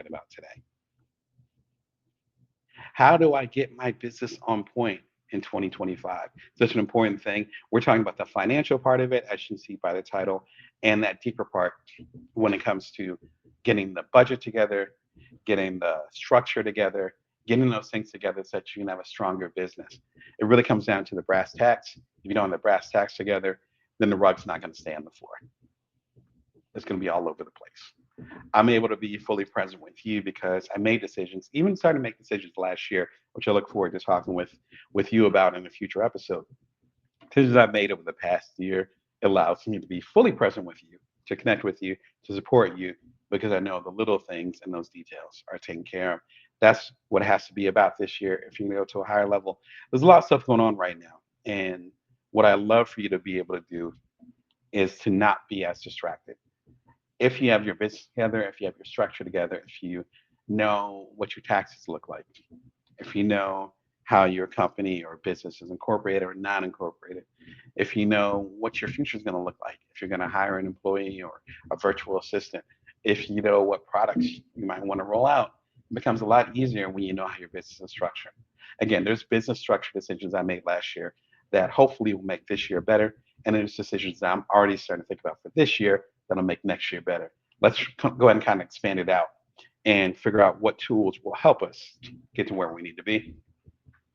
about today. How do I get my business on point in 2025? Such an important thing. We're talking about the financial part of it, as you can see by the title, and that deeper part when it comes to getting the budget together, getting the structure together, getting those things together so that you can have a stronger business. It really comes down to the brass tacks. If you don't have the brass tacks together, then the rug's not going to stay on the floor. It's going to be all over the place. I'm able to be fully present with you because I made decisions, even started to make decisions last year, which I look forward to talking with you about in a future episode. Decisions I've made over the past year allows me to be fully present with you, to connect with you, to support you, because I know the little things and those details are taken care of. That's what it has to be about this year. If you're going to go to a higher level, there's a lot of stuff going on right now. And what I love for you to be able to do is to not be as distracted. If you have your business together, if you have your structure together, if you know what your taxes look like, if you know how your company or business is incorporated or not incorporated, if you know what your future is going to look like, if you're going to hire an employee or a virtual assistant, if you know what products you might want to roll out, it becomes a lot easier when you know how your business is structured. Again, there's business structure decisions I made last year that hopefully will make this year better. And there's decisions that I'm already starting to think about for this year that'll make next year better. Let's go ahead and kind of expand it out and figure out what tools will help us get to where we need to be.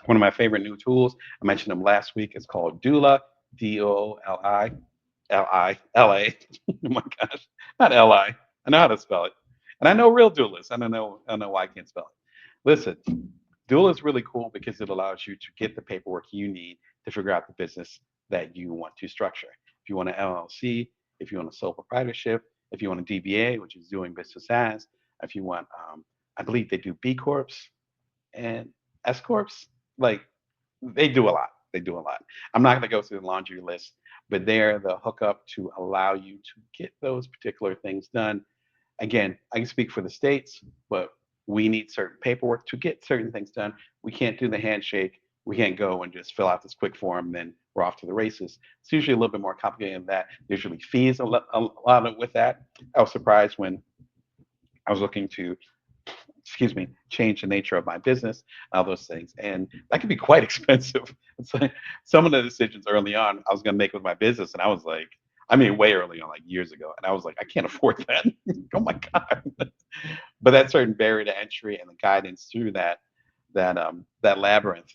One of my favorite new tools, I mentioned them last week, is called Doula, Doula. Oh my gosh, not Li. I know how to spell it. And I know real doulas. I don't know why I can't spell it. Listen, Doula is really cool because it allows you to get the paperwork you need to figure out the business that you want to structure. If you want an LLC, if you want a sole proprietorship, if you want a DBA, which is doing business as, if you want, I believe they do B Corps and S Corps. Like they do a lot. They do a lot. I'm not going to go through the laundry list, but they're the hookup to allow you to get those particular things done. Again, I can speak for the states, but we need certain paperwork to get certain things done. We can't do the handshake. We can't go and just fill out this quick form, then we're off to the races. It's usually a little bit more complicated than that. Usually fees a lot with that. I was surprised when I was looking to, excuse me, change the nature of my business, all those things. And that can be quite expensive. It's like some of the decisions early on I was going to make with my business. And I was like, I mean, way early on, like years ago. And I was like, I can't afford that. Oh my God. But that certain barrier to entry and the guidance through that labyrinth,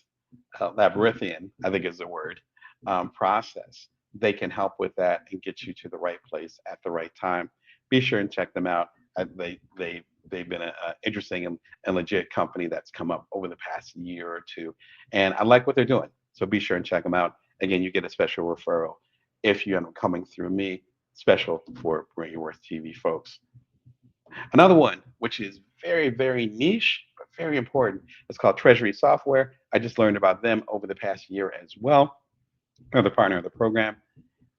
labyrinthian, I think is the word, process, they can help with that and get you to the right place at the right time. Be sure and check them out. They've been a interesting and legit company that's come up over the past year or two, and I like what they're doing. So be sure and check them out. Again, you get a special referral if you end up coming through me. Special for Bring Your Worth TV folks. Another one, which is very, very niche, but very important, it's called Treasury Software. I just learned about them over the past year as well. Another partner of the program.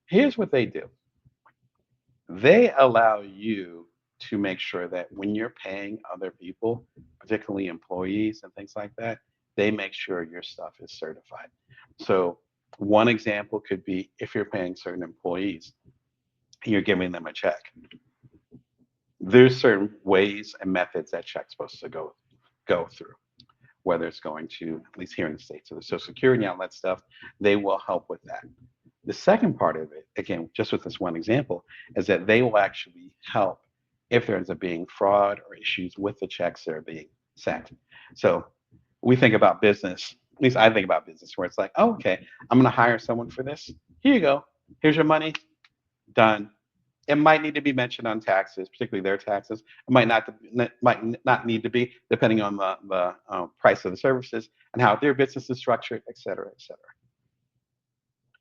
Here's what they do. They allow you to make sure that when you're paying other people, particularly employees and things like that, they make sure your stuff is certified. So, one example could be if you're paying certain employees, you're giving them a check. There's certain ways and methods that check's supposed to go through, whether it's going to, at least here in the States, so the Social Security and all that stuff, they will help with that. The second part of it, again, just with this one example, is that they will actually help if there ends up being fraud or issues with the checks that are being sent. So we think about business, at least I think about business, where it's like, oh, okay, I'm going to hire someone for this. Here you go. Here's your money. Done. It might need to be mentioned on taxes, particularly their taxes. It might not need to be, depending on the price of the services and how their business is structured, et cetera, et cetera.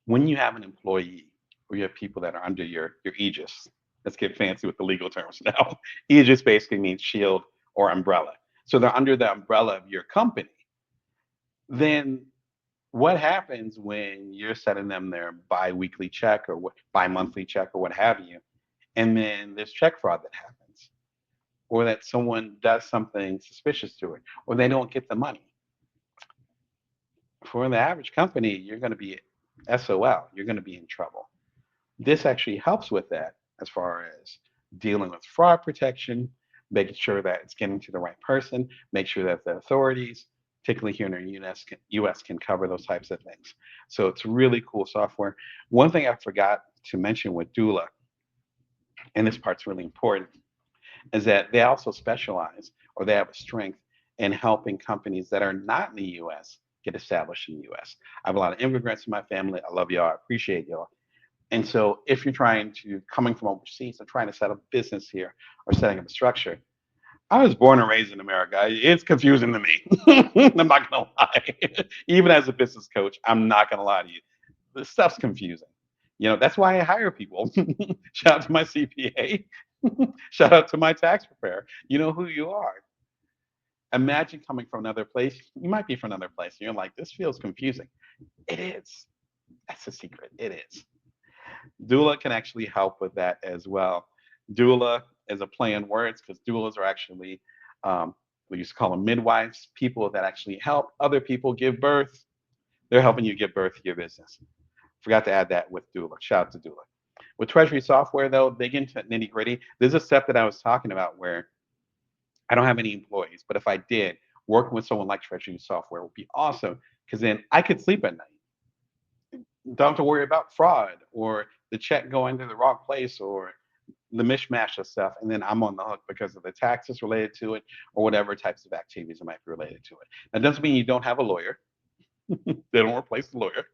When you have an employee or you have people that are under your aegis, let's get fancy with the legal terms now. Aegis basically means shield or umbrella. So they're under the umbrella of your company. Then what happens when you're sending them their biweekly check or bi-monthly check or what have you, and then there's check fraud that happens, or that someone does something suspicious to it, or they don't get the money? For the average company, you're going to be SOL. You're going to be in trouble. This actually helps with that as far as dealing with fraud protection, making sure that it's getting to the right person, make sure that the authorities, particularly here in the US, can cover those types of things. So it's really cool software. One thing I forgot to mention with Doula, and this part's really important, is that they also specialize or they have a strength in helping companies that are not in the US get established in the US. I have a lot of immigrants in my family. I love y'all. I appreciate y'all. And so if you're trying to coming from overseas and trying to set up a business here or setting up a structure, I was born and raised in America. It's confusing to me. I'm not gonna lie. Even as a business coach, I'm not gonna lie to you. This stuff's confusing. That's why I hire people. Shout out to my CPA. Shout out to my tax preparer. You know who you are. Imagine coming from another place. You might be from another place. And you're like, this feels confusing. It is. That's the secret. It is. Doula can actually help with that as well. Doula is a play on words because doulas are actually, we used to call them midwives, people that actually help other people give birth. They're helping you give birth to your business. Forgot to add that with Doula. Shout out to Doula. With Treasury software, though, they get into nitty gritty. There's a step that I was talking about where I don't have any employees, but if I did, working with someone like Treasury software would be awesome because then I could sleep at night. Don't have to worry about fraud or the check going to the wrong place or the mishmash of stuff, and then I'm on the hook because of the taxes related to it or whatever types of activities that might be related to it. That doesn't mean you don't have a lawyer. They don't replace the lawyer.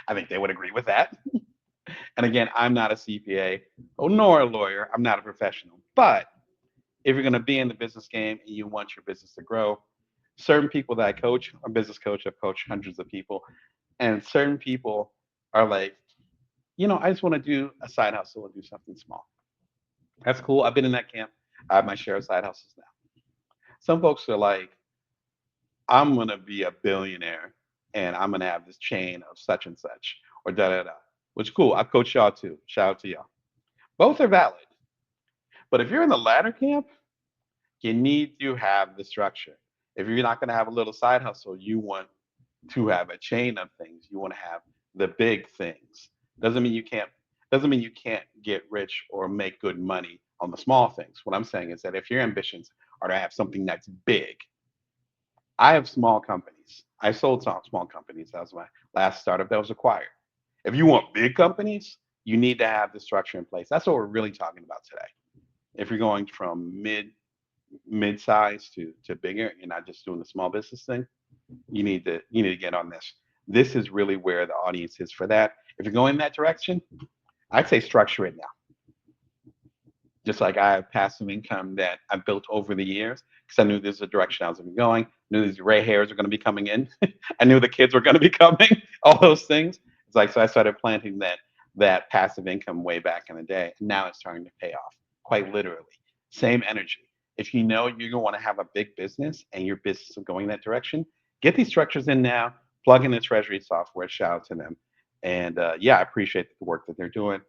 I think they would agree with that. And again, I'm not a CPA nor a lawyer. I'm not a professional. But if you're going to be in the business game and you want your business to grow, certain people that I coach, I'm a business coach, I've coached hundreds of people, and certain people are like, I just want to do a side hustle and do something small. That's cool. I've been in that camp. I have my share of side hustles now. Some folks are like, I'm going to be a billionaire and I'm going to have this chain of such and such or da da da, which is cool. I've coached y'all too. Shout out to y'all. Both are valid. But if you're in the latter camp, you need to have the structure. If you're not going to have a little side hustle, you want to have a chain of things. You want to have the big things. Doesn't mean you can't doesn't mean you can't get rich or make good money on the small things. What I'm saying is that if your ambitions are to have something that's big, I have small companies. I sold some small companies. That was my last startup that was acquired. If you want big companies, you need to have the structure in place. That's what we're really talking about today. If you're going from mid-size to bigger, you're not just doing the small business thing. You need to get on this. This is really where the audience is for that. If you're going in that direction, I'd say structure it now. Just like I have passive income that I built over the years because I knew this is the direction I was going to be going. I knew these gray hairs are going to be coming in. I knew the kids were going to be coming. All those things. It's like so I started planting that passive income way back in the day, and now it's starting to pay off. Quite literally, same energy. If you know you're going to want to have a big business and your business is going that direction, get these structures in now. Plug in the Treasury software. Shout out to them. And yeah, I appreciate the work that they're doing.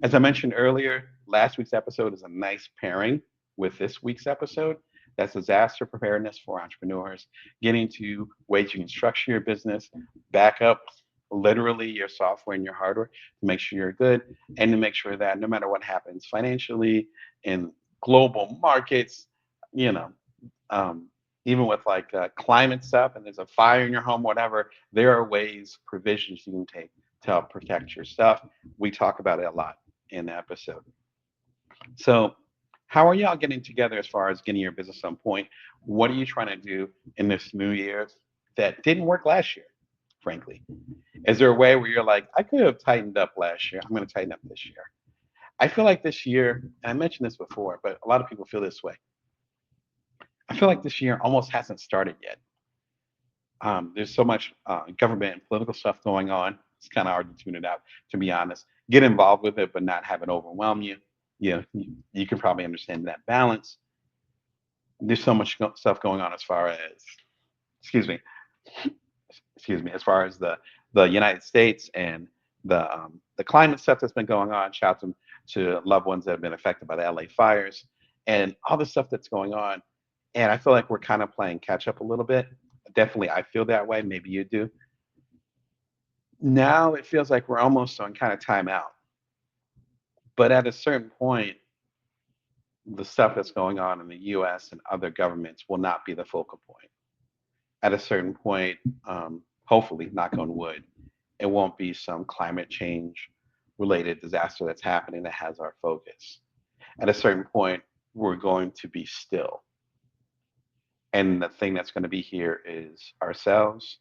As I mentioned earlier, last week's episode is a nice pairing with this week's episode. That's disaster preparedness for entrepreneurs, getting to ways you can structure your business, back up literally your software and your hardware to make sure you're good, and to make sure that no matter what happens financially in global markets, you know, um, even with like climate stuff and there's a fire in your home, whatever, there are ways, provisions you can take to help protect your stuff. We talk about it a lot in the episode. So, how are y'all getting together as far as getting your business on point? What are you trying to do in this new year that didn't work last year, frankly? Is there a way where you're like, I could have tightened up last year. I'm going to tighten up this year. I feel like this year, and I mentioned this before, but a lot of people feel this way. I feel like this year almost hasn't started yet. There's so much government and political stuff going on. It's kind of hard to tune it out, to be honest. Get involved with it, but not have it overwhelm you. You can probably understand that balance. There's so much stuff going on as far as, excuse me, excuse me, as far as the United States and the climate stuff that's been going on. Shout out to loved ones that have been affected by the LA fires and all the stuff that's going on. And I feel like we're kind of playing catch up a little bit. Definitely, I feel that way. Maybe you do. Now it feels like we're almost on kind of timeout. But at a certain point, the stuff that's going on in the US and other governments will not be the focal point. At a certain point, hopefully, knock on wood, it won't be some climate change related disaster that's happening that has our focus. At a certain point, we're going to be still. And the thing that's going to be here is ourselves,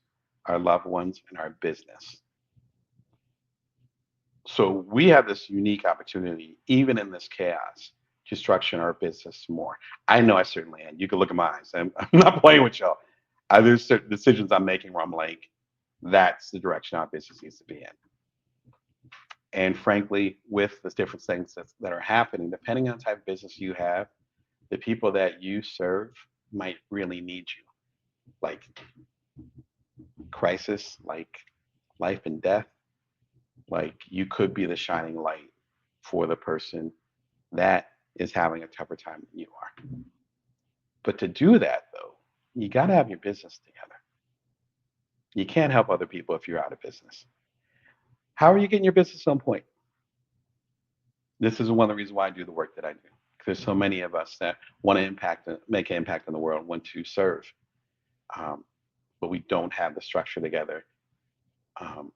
our loved ones, and our business. So we have this unique opportunity, even in this chaos, to structure our business more. I know I certainly am. You can look at my eyes. I'm not playing with y'all. There's certain decisions I'm making where I'm like, that's the direction our business needs to be in. And frankly, with the different things that are happening, depending on the type of business you have, the people that you serve might really need you. Like crisis, like life and death, like you could be the shining light for the person that is having a tougher time than you are. But to do that, though, you got to have your business together. You can't help other people if you're out of business. How are you getting your business on point? This is one of the reasons why I do the work that I do. There's so many of us that want to make an impact in the world, want to serve, um, but we don't have the structure together. Um,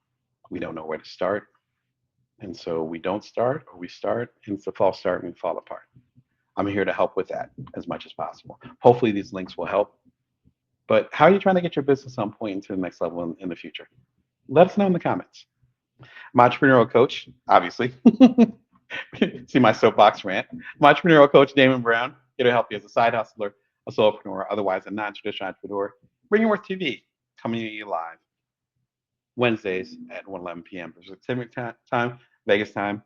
we don't know where to start, and so we don't start, or we start, and it's a false start, and we fall apart. I'm here to help with that as much as possible. Hopefully, these links will help. But how are you trying to get your business on point into the next level in the future? Let us know in the comments. I'm an entrepreneurial coach, obviously. See my soapbox rant. I'm entrepreneurial coach Damon Brown, here to help you as a side hustler, a solopreneur, otherwise a non-traditional entrepreneur. Bring Your Worth TV, coming to you live Wednesdays at 1:11 p.m. Pacific time, Vegas time,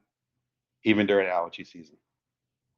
even during allergy season.